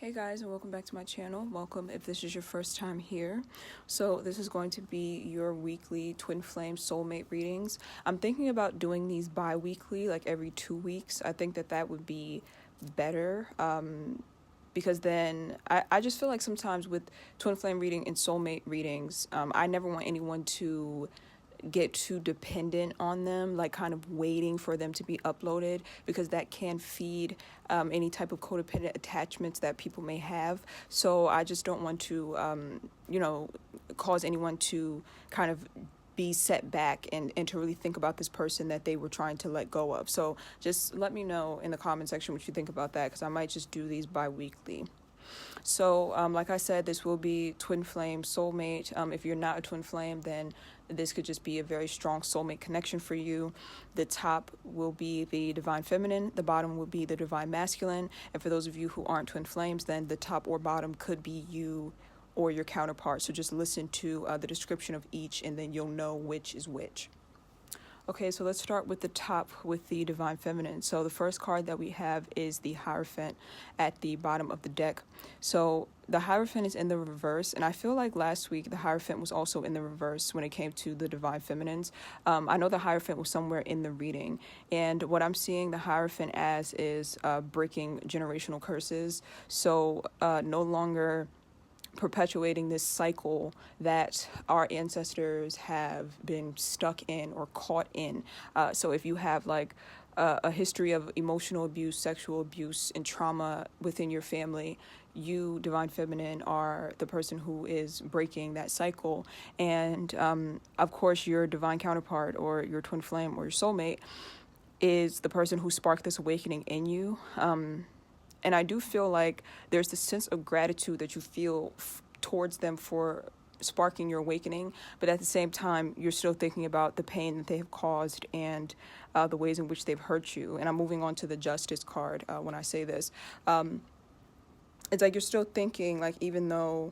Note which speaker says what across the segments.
Speaker 1: Hey guys, and welcome back to my channel. Welcome if this is your first time here. So this is going to be your weekly twin flame soulmate readings. I'm thinking about doing these bi-weekly, like every 2 weeks. I think that would be better because then I just feel like sometimes with twin flame reading and soulmate readings, I never want anyone to get too dependent on them, like kind of waiting for them to be uploaded, because that can feed any type of codependent attachments that people may have. So I just don't want to, cause anyone to kind of be set back and to really think about this person that they were trying to let go of. So just let me know in the comment section what you think about that, because I might just do these bi-weekly. So like I said, this will be twin flame soulmate. If you're not a twin flame, then this could just be a very strong soulmate connection for you. The top will be the divine feminine, the bottom will be the divine masculine. And for those of you who aren't twin flames, then the top or bottom could be you or your counterpart. So just listen to the description of each, and then you'll know which is which. Okay, so let's start with the top with the Divine Feminine. So the first card that we have is the Hierophant at the bottom of the deck. So the Hierophant is in the reverse, and I feel like last week the Hierophant was also in the reverse when it came to the Divine Feminines. I know the Hierophant was somewhere in the reading, and what I'm seeing the Hierophant as is breaking generational curses. So no longer perpetuating this cycle that our ancestors have been stuck in or caught in. So if you have like a history of emotional abuse, sexual abuse, and trauma within your family, you, Divine Feminine, are the person who is breaking that cycle. And of course, your divine counterpart or your twin flame or your soulmate is the person who sparked this awakening in you. And I do feel like there's this sense of gratitude that you feel towards them for sparking your awakening. But at the same time, you're still thinking about the pain that they have caused and the ways in which they've hurt you. And I'm moving on to the Justice card when I say this. It's like you're still thinking, like, even though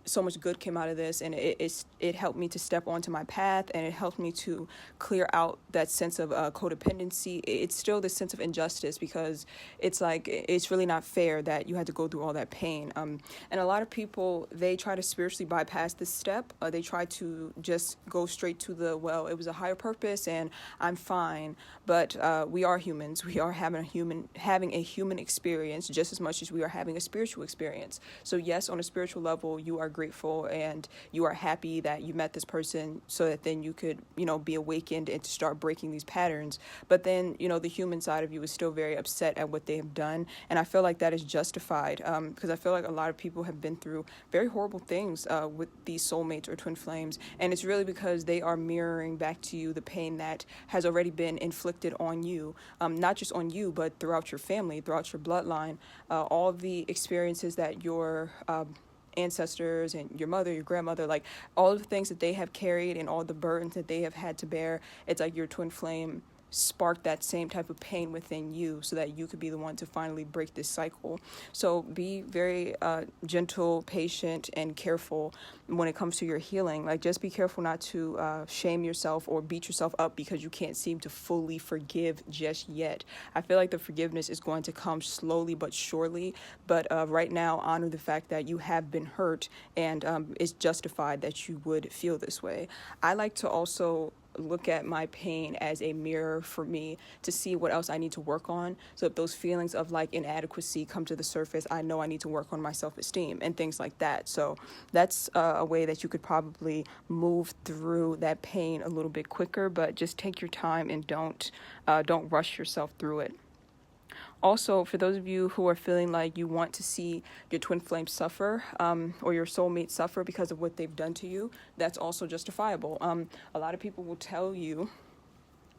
Speaker 1: so much good came out of this, and it helped me to step onto my path, and it helped me to clear out that sense of codependency, it's still this sense of injustice, because it's like it's really not fair that you had to go through all that pain. And a lot of people, they try to spiritually bypass this step. They try to just go straight to it was a higher purpose and I'm fine. But we are humans. We are having a human experience just as much as we are having a spiritual experience. So yes, on a spiritual level, you are grateful and you are happy that you met this person, so that then you could, be awakened and to start breaking these patterns. But then, the human side of you is still very upset at what they have done. And I feel like that is justified, because I feel like a lot of people have been through very horrible things with these soulmates or twin flames. And it's really because they are mirroring back to you the pain that has already been inflicted on you, not just on you, but throughout your family, throughout your bloodline, all the experiences that your ancestors and your mother, your grandmother, like all of the things that they have carried and all the burdens that they have had to bear. It's like your twin flame spark that same type of pain within you, so that you could be the one to finally break this cycle. So be very gentle, patient, and careful when it comes to your healing. Like, just be careful not to shame yourself or beat yourself up because you can't seem to fully forgive just yet. I feel like the forgiveness is going to come slowly but surely. But right now, honor the fact that you have been hurt, and it's justified that you would feel this way. I like to also look at my pain as a mirror for me to see what else I need to work on. So if those feelings of like inadequacy come to the surface, I know I need to work on my self-esteem and things like that. So that's a way that you could probably move through that pain a little bit quicker, but just take your time and don't rush yourself through it. Also, for those of you who are feeling like you want to see your twin flame suffer, or your soulmate suffer because of what they've done to you, that's also justifiable. A lot of people will tell you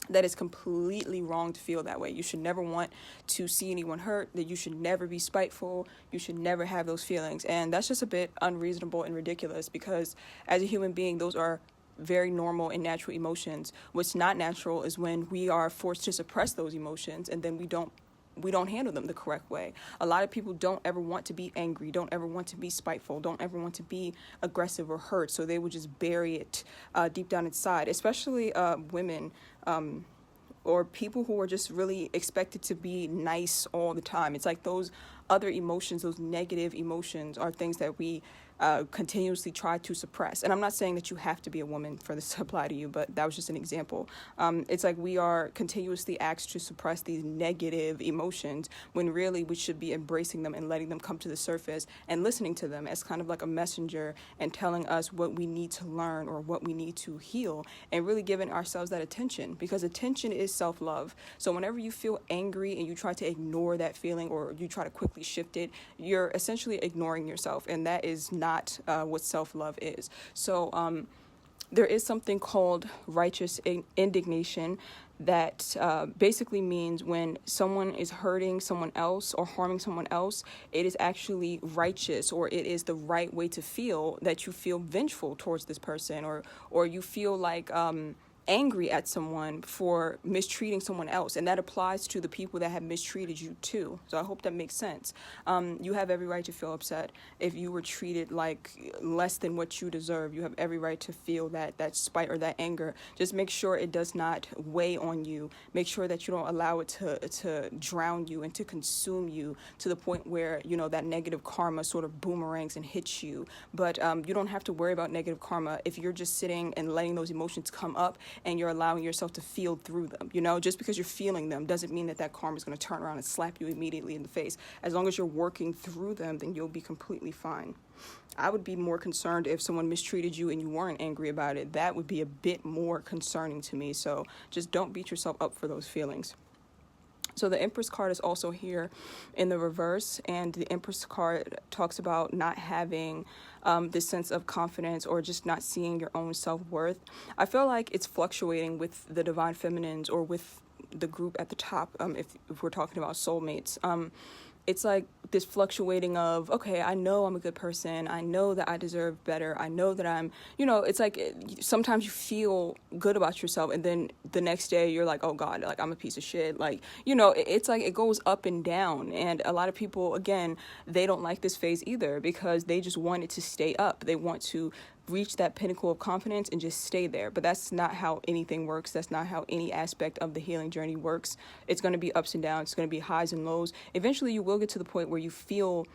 Speaker 1: that it's completely wrong to feel that way. You should never want to see anyone hurt, that you should never be spiteful, you should never have those feelings. And that's just a bit unreasonable and ridiculous, because as a human being, those are very normal and natural emotions. What's not natural is when we are forced to suppress those emotions, and then we don't handle them the correct way. A lot of people don't ever want to be angry, don't ever want to be spiteful, don't ever want to be aggressive or hurt, so they would just bury it deep down inside, especially women. or people who are just really expected to be nice all the time. It's like those other emotions, those negative emotions, are things that we continuously try to suppress. And I'm not saying that you have to be a woman for this to apply to you, but that was just an example. It's like we are continuously asked to suppress these negative emotions when really we should be embracing them and letting them come to the surface and listening to them as kind of like a messenger and telling us what we need to learn or what we need to heal, and really giving ourselves that attention, because attention is self-love. So whenever you feel angry and you try to ignore that feeling or you try to quickly shift it, you're essentially ignoring yourself, and that is not what self-love is. So there is something called righteous indignation that basically means when someone is hurting someone else or harming someone else, it is actually righteous, or it is the right way to feel, that you feel vengeful towards this person, or you feel like angry at someone for mistreating someone else, and that applies to the people that have mistreated you too. So I hope that makes sense. You have every right to feel upset if you were treated like less than what you deserve. You have every right to feel that spite or that anger. Just make sure it does not weigh on you. Make sure that you don't allow it to drown you and to consume you to the point where, you know, that negative karma sort of boomerangs and hits you. But you don't have to worry about negative karma if you're just sitting and letting those emotions come up and you're allowing yourself to feel through them. You know, just because you're feeling them doesn't mean that karma is going to turn around and slap you immediately in the face. As long as you're working through them, then you'll be completely fine. I would be more concerned if someone mistreated you and you weren't angry about it. That would be a bit more concerning to me. So just don't beat yourself up for those feelings. So the Empress card is also here in the reverse, and the Empress card talks about not having this sense of confidence or just not seeing your own self-worth. I feel like it's fluctuating with the Divine Feminines or with the group at the top, if we're talking about soulmates. It's like this fluctuating of, okay, I know I'm a good person. I know that I deserve better. I know that I'm, you know, it's like sometimes you feel good about yourself and then the next day you're like, oh God, like I'm a piece of shit. Like, you know, it's like it goes up and down. And a lot of people, again, they don't like this phase either because they just want it to stay up. They want to reach that pinnacle of confidence and just stay there. But that's not how anything works. That's not how any aspect of the healing journey works. It's going to be ups and downs. It's going to be highs and lows. Eventually you will get to the point where you feel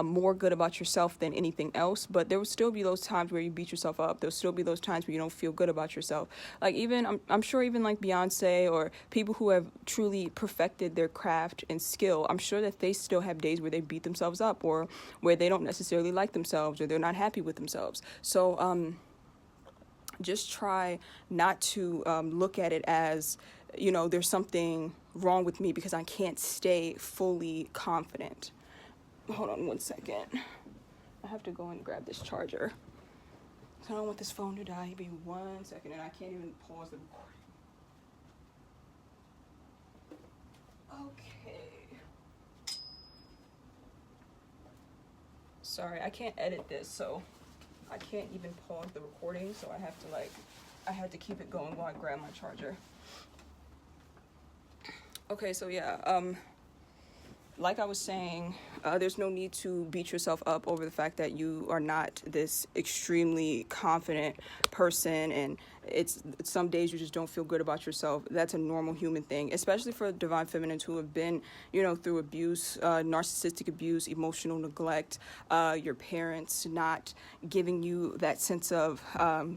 Speaker 1: more good about yourself than anything else, but there will still be those times where you beat yourself up. There'll still be those times where you don't feel good about yourself. Like even, I'm sure even like Beyonce or people who have truly perfected their craft and skill, I'm sure that they still have days where they beat themselves up or where they don't necessarily like themselves or they're not happy with themselves. So just try not to look at it as, you know, there's something wrong with me because I can't stay fully confident. Hold on one second. I have to go and grab this charger. I don't want this phone to die. Give me 1 second, and I can't even pause the recording. Okay. Sorry, I can't edit this, so I can't even pause the recording, so I had to keep it going while I grab my charger. Okay, so yeah, like I was saying, there's no need to beat yourself up over the fact that you are not this extremely confident person, and it's some days you just don't feel good about yourself. That's a normal human thing, especially for Divine Feminines who have been, you know, through abuse, narcissistic abuse, emotional neglect, your parents not giving you that sense of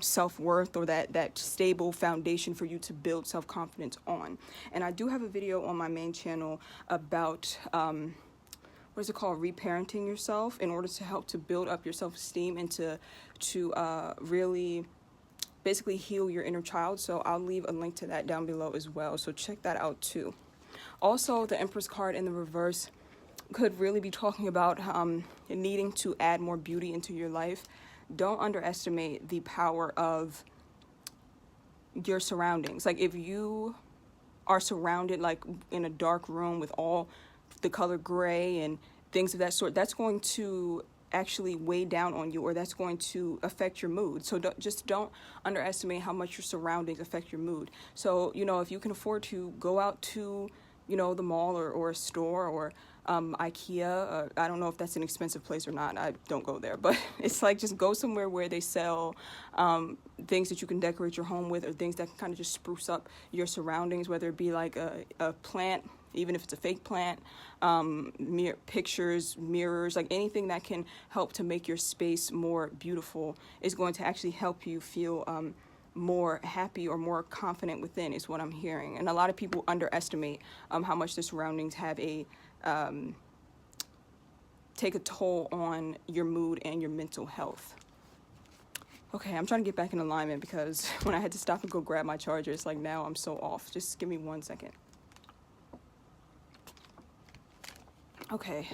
Speaker 1: self-worth or that stable foundation for you to build self-confidence on. And I do have a video on my main channel about what is it called, reparenting yourself, in order to help to build up your self-esteem and to really basically heal your inner child. So I'll leave a link to that down below as well, so check that out too. Also, the Empress card in the reverse could really be talking about needing to add more beauty into your life. Don't underestimate the power of your surroundings. Like if you are surrounded like in a dark room with all the color gray and things of that sort, that's going to actually weigh down on you, or that's going to affect your mood. So don't underestimate how much your surroundings affect your mood. So, you know, if you can afford to go out to, you know, the mall or a store or IKEA. I don't know if that's an expensive place or not. I don't go there, but it's like just go somewhere where they sell things that you can decorate your home with, or things that can kind of just spruce up your surroundings, whether it be like a plant, even if it's a fake plant, pictures, mirrors, like anything that can help to make your space more beautiful is going to actually help you feel more happy or more confident within, is what I'm hearing. And a lot of people underestimate how much the surroundings have take a toll on your mood and your mental health. Okay, I'm trying to get back in alignment because when I had to stop and go grab my charger, it's like now I'm so off. Just give me 1 second. Okay.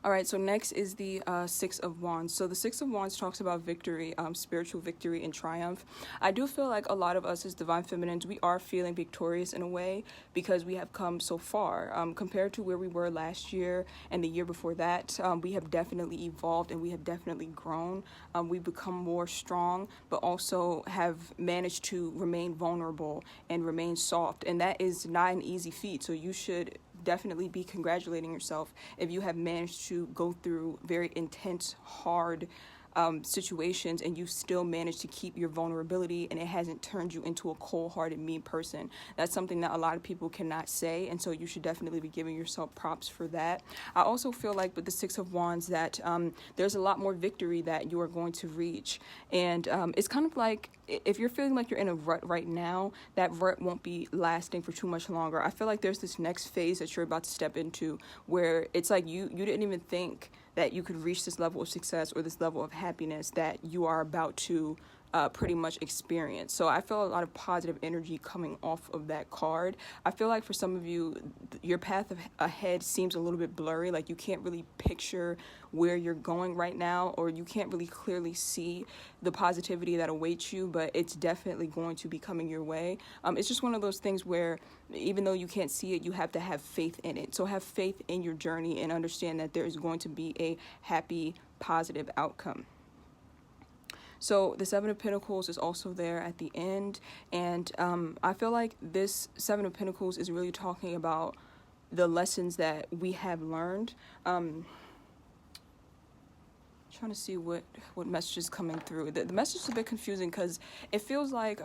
Speaker 1: All right, so next is the Six of Wands. So the Six of Wands talks about victory, spiritual victory and triumph. I do feel like a lot of us as divine feminines, we are feeling victorious in a way because we have come so far. Compared to where we were last year and the year before that, we have definitely evolved and we have definitely grown. We've become more strong, but also have managed to remain vulnerable and remain soft. And that is not an easy feat, so you should definitely be congratulating yourself if you have managed to go through very intense, hard situations and you still manage to keep your vulnerability and it hasn't turned you into a cold-hearted, mean person. That's something that a lot of people cannot say, and so you should definitely be giving yourself props for that. I also feel like with the Six of Wands that there's a lot more victory that you are going to reach, and it's kind of like if you're feeling like you're in a rut right now, that rut won't be lasting for too much longer. I feel like there's this next phase that you're about to step into where it's like you didn't even think that you could reach this level of success or this level of happiness that you are about to pretty much experience. So I feel a lot of positive energy coming off of that card. I feel like for some of you, your path ahead seems a little bit blurry, like you can't really picture where you're going right now, or you can't really clearly see the positivity that awaits you, but it's definitely going to be coming your way. It's just one of those things where even though you can't see it, you have to have faith in it. So have faith in your journey and understand that there is going to be a happy, positive outcome. So the Seven of Pentacles is also there at the end, and I feel like this Seven of Pentacles is really talking about the lessons that we have learned. Trying to see what message is coming through. The message is a bit confusing because it feels like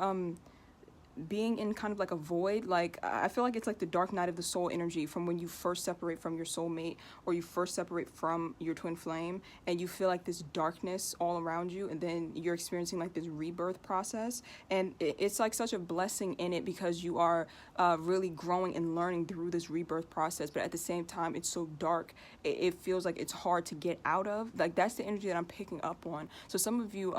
Speaker 1: being in kind of like a void. Like I feel like it's like the dark night of the soul energy from when you first separate from your soulmate or you first separate from your twin flame, and you feel like this darkness all around you, and then you're experiencing like this rebirth process, and it's like such a blessing in it because you are really growing and learning through this rebirth process, but at the same time it's so dark it feels like it's hard to get out of. Like that's the energy that I'm picking up on. So some of you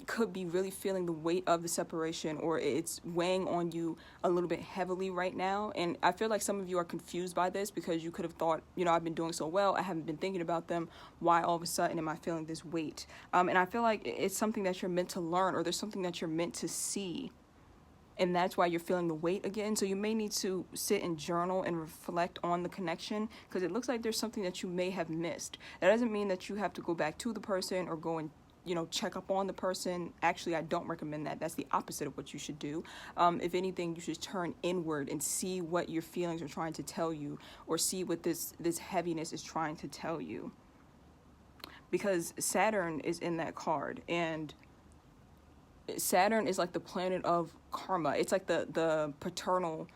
Speaker 1: could be really feeling the weight of the separation, or it's weighing on you a little bit heavily right now. And I feel like some of you are confused by this because you could have thought, I've been doing so well, I haven't been thinking about them. Why all of a sudden am I feeling this weight? And I feel like it's something that you're meant to learn, or there's something that you're meant to see. And that's why you're feeling the weight again. So you may need to sit and journal and reflect on the connection, because it looks like there's something that you may have missed. That doesn't mean that you have to go back to the person or go and check up on the person. Actually, I don't recommend that. That's the opposite of what you should do. If anything, you should turn inward and see what your feelings are trying to tell you, or see what this heaviness is trying to tell you. Because Saturn is in that card, and Saturn is like the planet of karma. It's like the paternal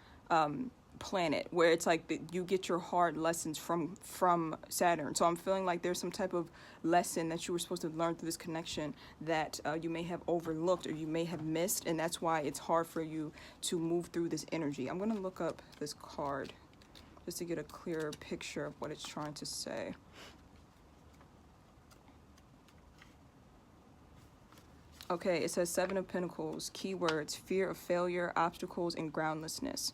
Speaker 1: planet, where it's like you get your hard lessons from Saturn. So I'm feeling like there's some type of lesson that you were supposed to learn through this connection that you may have overlooked or you may have missed, and that's why it's hard for you to move through this energy. I'm going to look up this card just to get a clearer picture of what it's trying to say. Okay, it says Seven of Pentacles, keywords, fear of failure, obstacles, and groundlessness.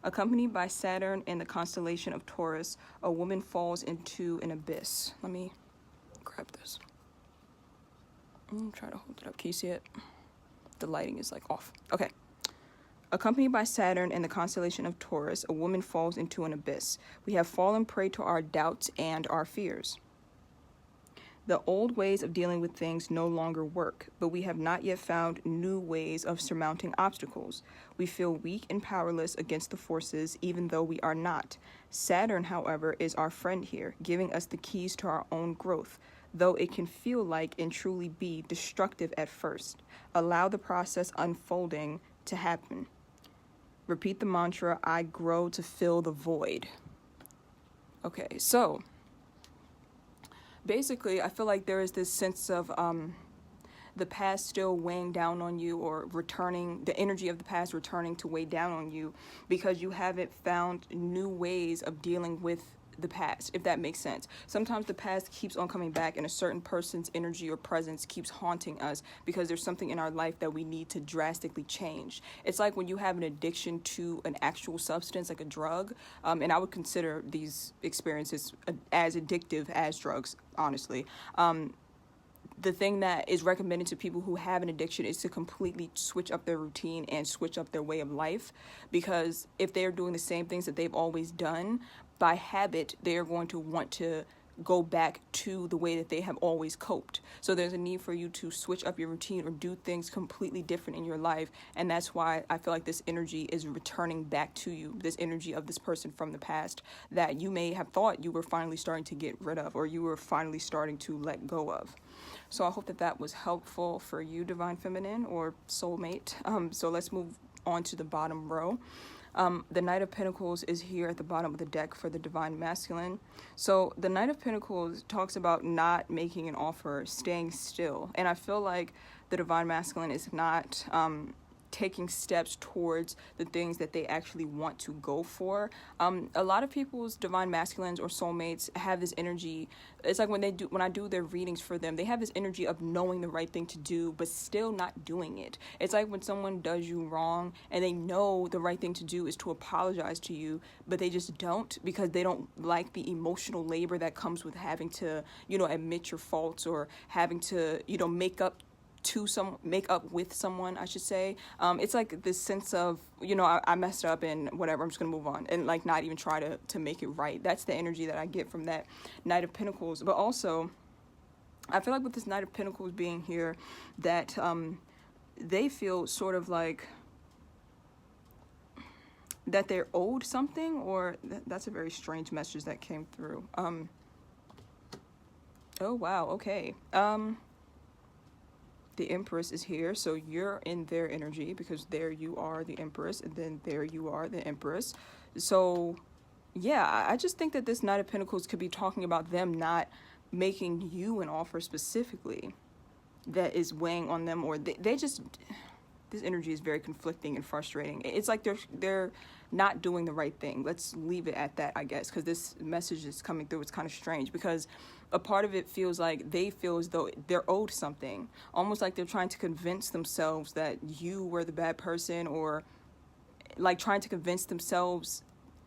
Speaker 1: Accompanied by Saturn and the constellation of Taurus, a woman falls into an abyss. Let me grab this. Try to hold it up. Can you see it? The lighting is like off. Okay. Accompanied by Saturn and the constellation of Taurus, a woman falls into an abyss. We have fallen prey to our doubts and our fears. The old ways of dealing with things no longer work, but we have not yet found new ways of surmounting obstacles. We feel weak and powerless against the forces, even though we are not. Saturn, however, is our friend here, giving us the keys to our own growth, though it can feel like and truly be destructive at first. Allow the process unfolding to happen. Repeat the mantra, I grow to fill the void. Okay, so basically, I feel like there is this sense of the past still weighing down on you, or returning, the energy of the past returning to weigh down on you because you haven't found new ways of dealing with the past, if that makes sense. Sometimes the past keeps on coming back, and a certain person's energy or presence keeps haunting us because there's something in our life that we need to drastically change. It's like when you have an addiction to an actual substance, like a drug, and I would consider these experiences as addictive as drugs, honestly. The thing that is recommended to people who have an addiction is to completely switch up their routine and switch up their way of life, because if they're doing the same things that they've always done, by habit, they are going to want to go back to the way that they have always coped. So there's a need for you to switch up your routine or do things completely different in your life. And that's why I feel like this energy is returning back to you, this energy of this person from the past that you may have thought you were finally starting to get rid of, or you were finally starting to let go of. So I hope that that was helpful for you, Divine Feminine or Soulmate. So let's move on to the bottom row. The Knight of Pentacles is here at the bottom of the deck for the Divine Masculine. So the Knight of Pentacles talks about not making an offer, staying still. And I feel like the Divine Masculine is not taking steps towards the things that they actually want to go for. A lot of people's Divine Masculines or Soulmates have this energy. It's like when I do their readings for them, they have this energy of knowing the right thing to do, but still not doing it. It's like when someone does you wrong and they know the right thing to do is to apologize to you, but they just don't, because they don't like the emotional labor that comes with having to, admit your faults, or having to, make up with someone, I should say. It's like this sense of, I messed up and whatever, I'm just gonna move on, and like not even try to make it right. That's the energy that I get from that Knight of Pentacles. But also, I feel like with this Knight of Pentacles being here, that they feel sort of like that they're owed something, or that's a very strange message that came through. Oh wow, okay. The Empress is here, so you're in their energy, because there you are, the Empress, and then there you are, the Empress. So, yeah, I just think that this Knight of Pentacles could be talking about them not making you an offer specifically that is weighing on them, or they just... This energy is very conflicting and frustrating. It's like they're not doing the right thing. Let's leave it at that, I guess, because this message is coming through. It's kind of strange, because a part of it feels like they feel as though they're owed something, almost like they're trying to convince themselves that you were the bad person, or like trying to convince themselves.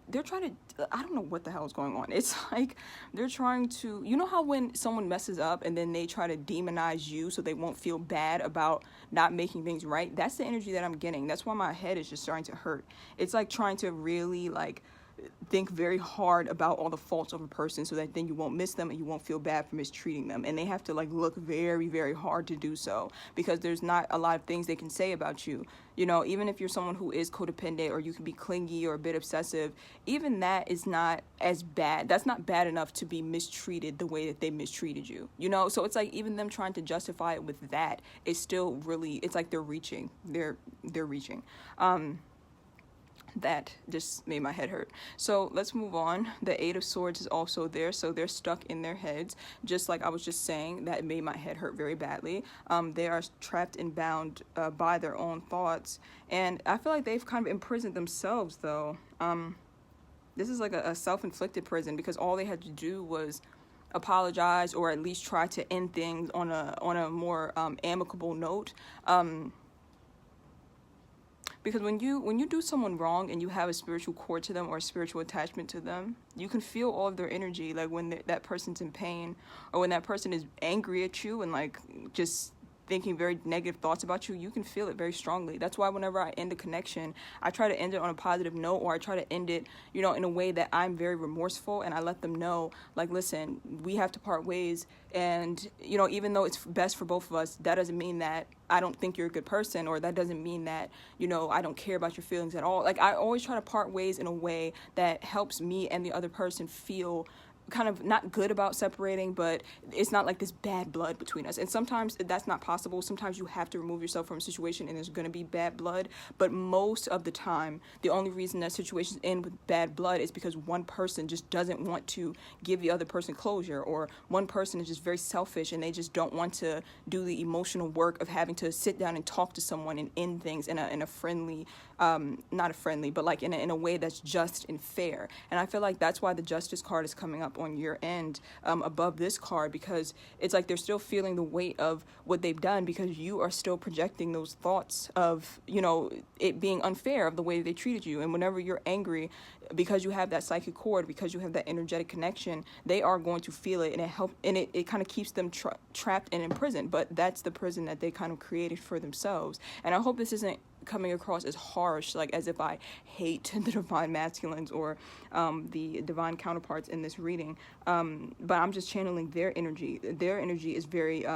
Speaker 1: They're trying to, I don't know what the hell is going on. It's like they're trying to, you know how when someone messes up and then they try to demonize you so they won't feel bad about not making things right? That's the energy that I'm getting. That's why my head is just starting to hurt. It's like trying to really think very hard about all the faults of a person so that then you won't miss them and you won't feel bad for mistreating them. And they have to look very, very hard to do so, because there's not a lot of things they can say about you. Even if you're someone who is codependent, or you can be clingy or a bit obsessive, even that is not as bad. That's not bad enough to be mistreated the way that they mistreated you, So it's like even them trying to justify it with that is still really, it's like they're reaching. They're reaching. That just made my head hurt. So let's move on. The Eight of Swords is also there, so they're stuck in their heads, just like I was just saying. That made my head hurt very badly. They are trapped and bound by their own thoughts, and I feel like they've kind of imprisoned themselves, though. This is like a self-inflicted prison, because all they had to do was apologize, or at least try to end things on a more amicable note. Because when you do someone wrong and you have a spiritual cord to them, or a spiritual attachment to them, you can feel all of their energy, like when that person's in pain, or when that person is angry at you and just thinking very negative thoughts about you, you can feel it very strongly. That's why whenever I end a connection, I try to end it on a positive note, or I try to end it, you know, in a way that I'm very remorseful, and I let them know, like, listen, we have to part ways, and, you know, even though it's best for both of us, that doesn't mean that I don't think you're a good person, or that doesn't mean that, you know, I don't care about your feelings at all. Like, I always try to part ways in a way that helps me and the other person feel kind of not good about separating, but it's not like this bad blood between us. And sometimes that's not possible. Sometimes you have to remove yourself from a situation and there's going to be bad blood. But most of the time, the only reason that situations end with bad blood is because one person just doesn't want to give the other person closure, or one person is just very selfish and they just don't want to do the emotional work of having to sit down and talk to someone and end things in a friendly, not a friendly, but like in a way that's just and fair. And I feel like that's why the Justice card is coming up on your end above this card, because it's like they're still feeling the weight of what they've done, because you are still projecting those thoughts of, you know, it being unfair of the way they treated you. And whenever you're angry, because you have that psychic cord, because you have that energetic connection, they are going to feel it, and it kind of keeps them trapped and imprisoned. But that's the prison that they kind of created for themselves. And I hope this isn't coming across as harsh, like as if I hate the divine masculines or the divine counterparts in this reading, but I'm just channeling their energy. Their energy is very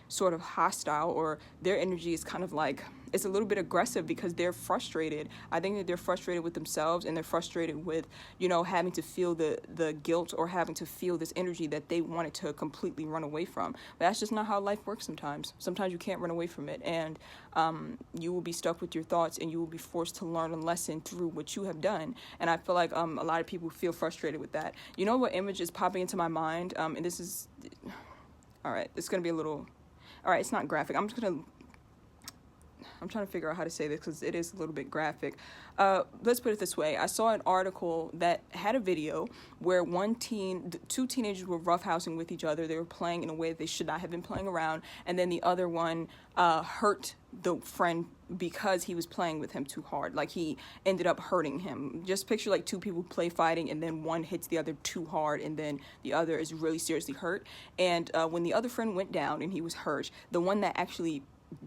Speaker 1: sort of hostile, or their energy is kind of like, it's a little bit aggressive because they're frustrated. I think that they're frustrated with themselves, and they're frustrated with, you know, having to feel the guilt, or having to feel this energy that they wanted to completely run away from. But that's just not how life works sometimes. Sometimes you can't run away from it, and you will be stuck with your thoughts, and you will be forced to learn a lesson through what you have done. And I feel like a lot of people feel frustrated with that. You know what image is popping into my mind? And this is, all right, it's going to be a little, all right, it's not graphic. I'm trying to figure out how to say this because it is a little bit graphic. Let's put it this way. I saw an article that had a video where two teenagers were roughhousing with each other. They were playing in a way they should not have been playing around. And then the other one hurt the friend because he was playing with him too hard. Like, he ended up hurting him. Just picture like two people play fighting, and then one hits the other too hard, and then the other is really seriously hurt. And when the other friend went down and he was hurt, the one that actually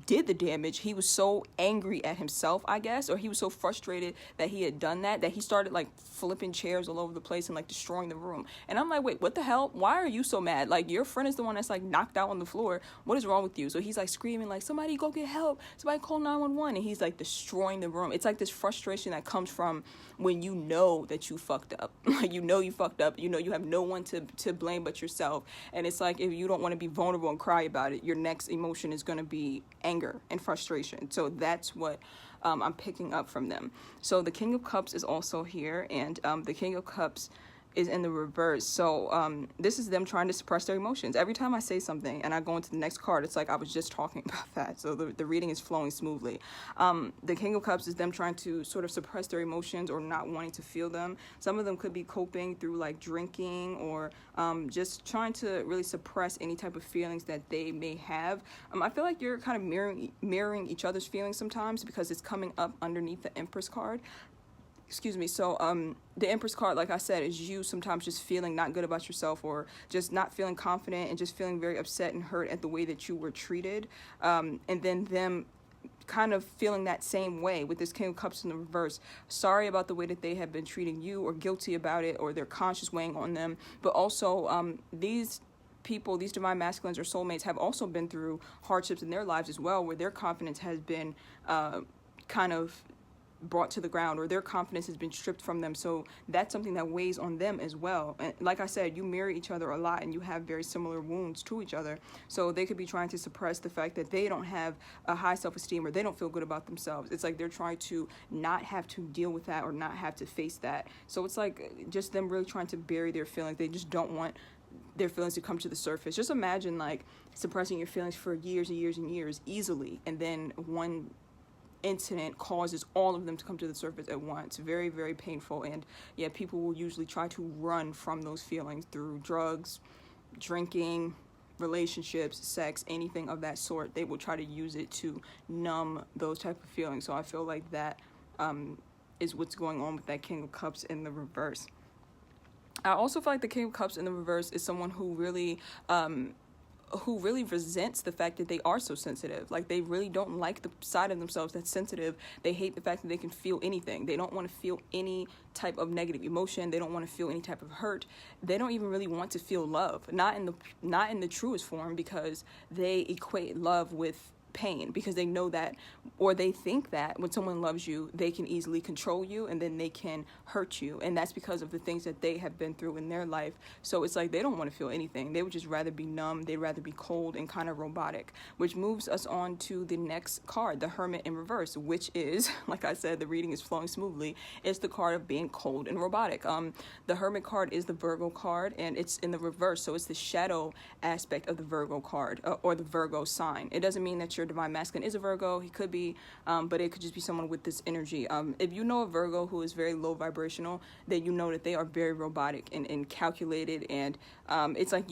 Speaker 1: did the damage, he was so angry at himself, I guess, or he was so frustrated that he had done that he started like flipping chairs all over the place and like destroying the room. And I'm like, wait, what the hell? Why are you so mad? Like, your friend is the one that's like knocked out on the floor. What is wrong with you? So he's like screaming like, somebody go get help, somebody call 911, and he's like destroying the room. It's like this frustration that comes from when you know that you fucked up. Like, you know you fucked up, you know you have no one to blame but yourself. And it's like, if you don't want to be vulnerable and cry about it, your next emotion is going to be anger and frustration. So that's what I'm picking up from them. So the King of Cups is also here, and the King of Cups is in the reverse. So this is them trying to suppress their emotions. Every time I say something and I go into the next card, it's like I was just talking about that. So the reading is flowing smoothly. The King of Cups is them trying to sort of suppress their emotions or not wanting to feel them. Some of them could be coping through like drinking, or just trying to really suppress any type of feelings that they may have. I feel like you're kind of mirroring each other's feelings sometimes, because it's coming up underneath the Empress card. Excuse me. So the Empress card, like I said, is you sometimes just feeling not good about yourself, or just not feeling confident, and just feeling very upset and hurt at the way that you were treated. And then them kind of feeling that same way with this King of Cups in the reverse. Sorry about the way that they have been treating you, or guilty about it, or their conscience weighing on them. But also these people, these divine masculines or soulmates, have also been through hardships in their lives as well, where their confidence has been kind of brought to the ground, or their confidence has been stripped from them. So that's something that weighs on them as well. And like I said, you mirror each other a lot, and you have very similar wounds to each other. So they could be trying to suppress the fact that they don't have a high self-esteem, or they don't feel good about themselves. It's like they're trying to not have to deal with that, or not have to face that. So it's like just them really trying to bury their feelings. They just don't want their feelings to come to the surface. Just imagine like suppressing your feelings for years and years and years easily, and then one incident causes all of them to come to the surface at once. Very, very painful. And yeah, people will usually try to run from those feelings through drugs, drinking, relationships, sex, anything of that sort. They will try to use it to numb those type of feelings. So I feel like that is what's going on with that King of Cups in the reverse. I also feel like the King of Cups in the reverse is someone who really who really resents the fact that they are so sensitive. Like, they really don't like the side of themselves that's sensitive. They hate the fact that they can feel anything. They don't want to feel any type of negative emotion. They don't want to feel any type of hurt. They don't even really want to feel love, not in the truest form, because they equate love with pain, because they know that, or they think that when someone loves you, they can easily control you, and then they can hurt you, and that's because of the things that they have been through in their life. So it's like they don't want to feel anything. They would just rather be numb. They'd rather be cold and kind of robotic, which moves us on to the next card, the Hermit in reverse, which is, like I said, the reading is flowing smoothly. It's the card of being cold and robotic. The Hermit card is the Virgo card, and it's in the reverse, so it's the shadow aspect of the Virgo card, or the Virgo sign. It doesn't mean that your divine masculine is a Virgo. He could be, but it could just be someone with this energy. If you know a Virgo who is very low vibrational, then you know that they are very robotic and calculated, and it's like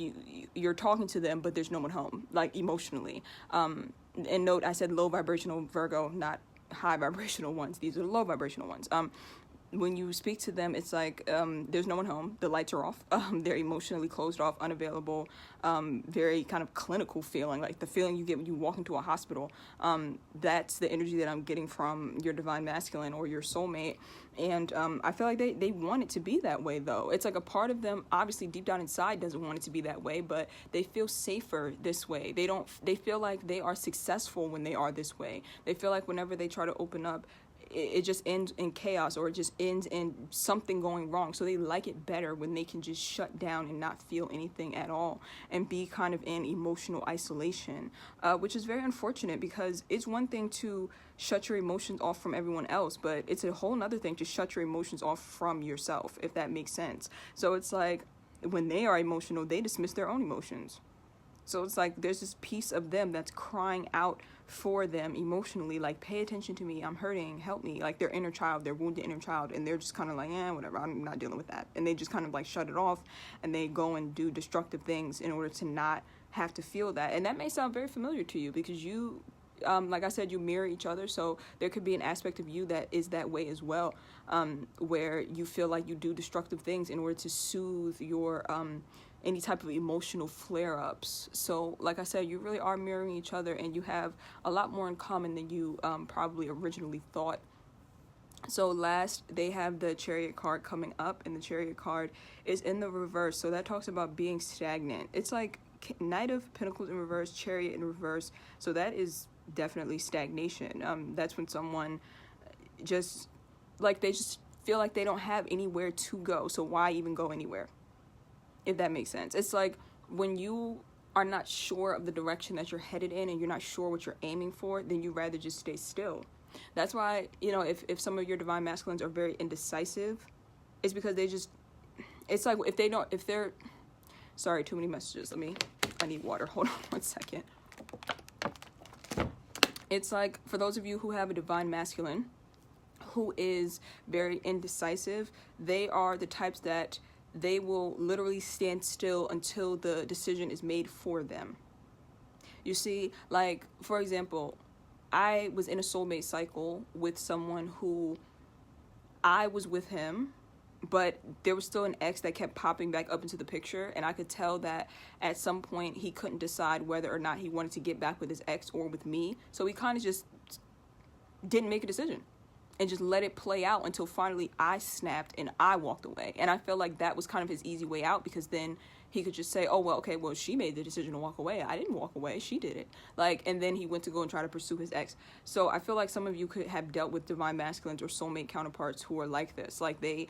Speaker 1: you're talking to them, but there's no one home, like emotionally. And note, I said low vibrational Virgo, not high vibrational ones. These are the low vibrational ones. When you speak to them, it's like there's no one home. The lights are off. They're emotionally closed off, unavailable, very kind of clinical feeling, like the feeling you get when you walk into a hospital. That's the energy that I'm getting from your divine masculine or your soulmate. And I feel like they want it to be that way, though. It's like a part of them, obviously, deep down inside doesn't want it to be that way, but they feel safer this way. They feel like they are successful when they are this way. They feel like whenever they try to open up, it just ends in chaos, or it just ends in something going wrong. So they like it better when they can just shut down and not feel anything at all and be kind of in emotional isolation, which is very unfortunate, because it's one thing to shut your emotions off from everyone else, but it's a whole nother thing to shut your emotions off from yourself, if that makes sense. So it's like when they are emotional, they dismiss their own emotions. So it's like there's this piece of them that's crying out for them emotionally, like, pay attention to me, I'm hurting, help me, like their inner child, their wounded inner child, and they're just kind of like, whatever, I'm not dealing with that. And they just kind of like shut it off, and they go and do destructive things in order to not have to feel that. And that may sound very familiar to you, because you, like I said, you mirror each other, so there could be an aspect of you that is that way as well, where you feel like you do destructive things in order to soothe your any type of emotional flare-ups. So like I said, you really are mirroring each other, and you have a lot more in common than you probably originally thought. So last, they have the Chariot card coming up, and the Chariot card is in the reverse, so that talks about being stagnant. It's like Knight of Pentacles in reverse, Chariot in reverse, so that is definitely stagnation. That's when someone just, like, they just feel like they don't have anywhere to go, so why even go anywhere? If that makes sense. It's like when you are not sure of the direction that you're headed in, and you're not sure what you're aiming for, then you rather just stay still. That's why, you know, if some of your divine masculines are very indecisive, it's because they just, it's like if they're, sorry, too many messages. I need water. Hold on 1 second. It's like, for those of you who have a divine masculine who is very indecisive, they are the types that they will literally stand still until the decision is made for them. You see, like, for example, I was in a soulmate cycle with someone who I was with him, but there was still an ex that kept popping back up into the picture, and I could tell that at some point he couldn't decide whether or not he wanted to get back with his ex or with me. So he kind of just didn't make a decision and just let it play out until finally I snapped and I walked away. And I felt like that was kind of his easy way out, because then he could just say, oh, well, okay, well, she made the decision to walk away. I didn't walk away. She did it. Like, and then he went to go and try to pursue his ex. So I feel like some of you could have dealt with divine masculines or soulmate counterparts who are like this. Like, they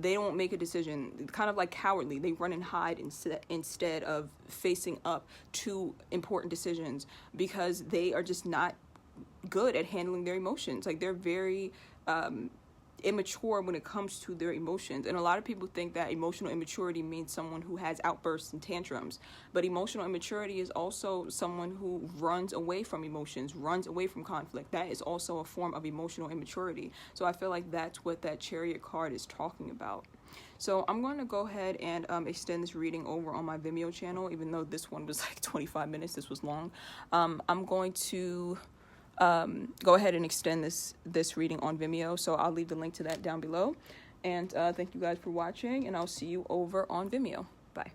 Speaker 1: don't make a decision, kind of like cowardly. They run and hide instead of facing up to important decisions, because they are just not good at handling their emotions. Like, they're very immature when it comes to their emotions. And a lot of people think that emotional immaturity means someone who has outbursts and tantrums, but emotional immaturity is also someone who runs away from emotions, runs away from conflict. That is also a form of emotional immaturity. So I feel like that's what that Chariot card is talking about. So I'm going to go ahead and extend this reading over on my Vimeo channel, even though this one was like 25 minutes. This was long. I'm going to go ahead and extend this reading on Vimeo, so I'll leave the link to that down below. And thank you guys for watching, and I'll see you over on Vimeo. Bye.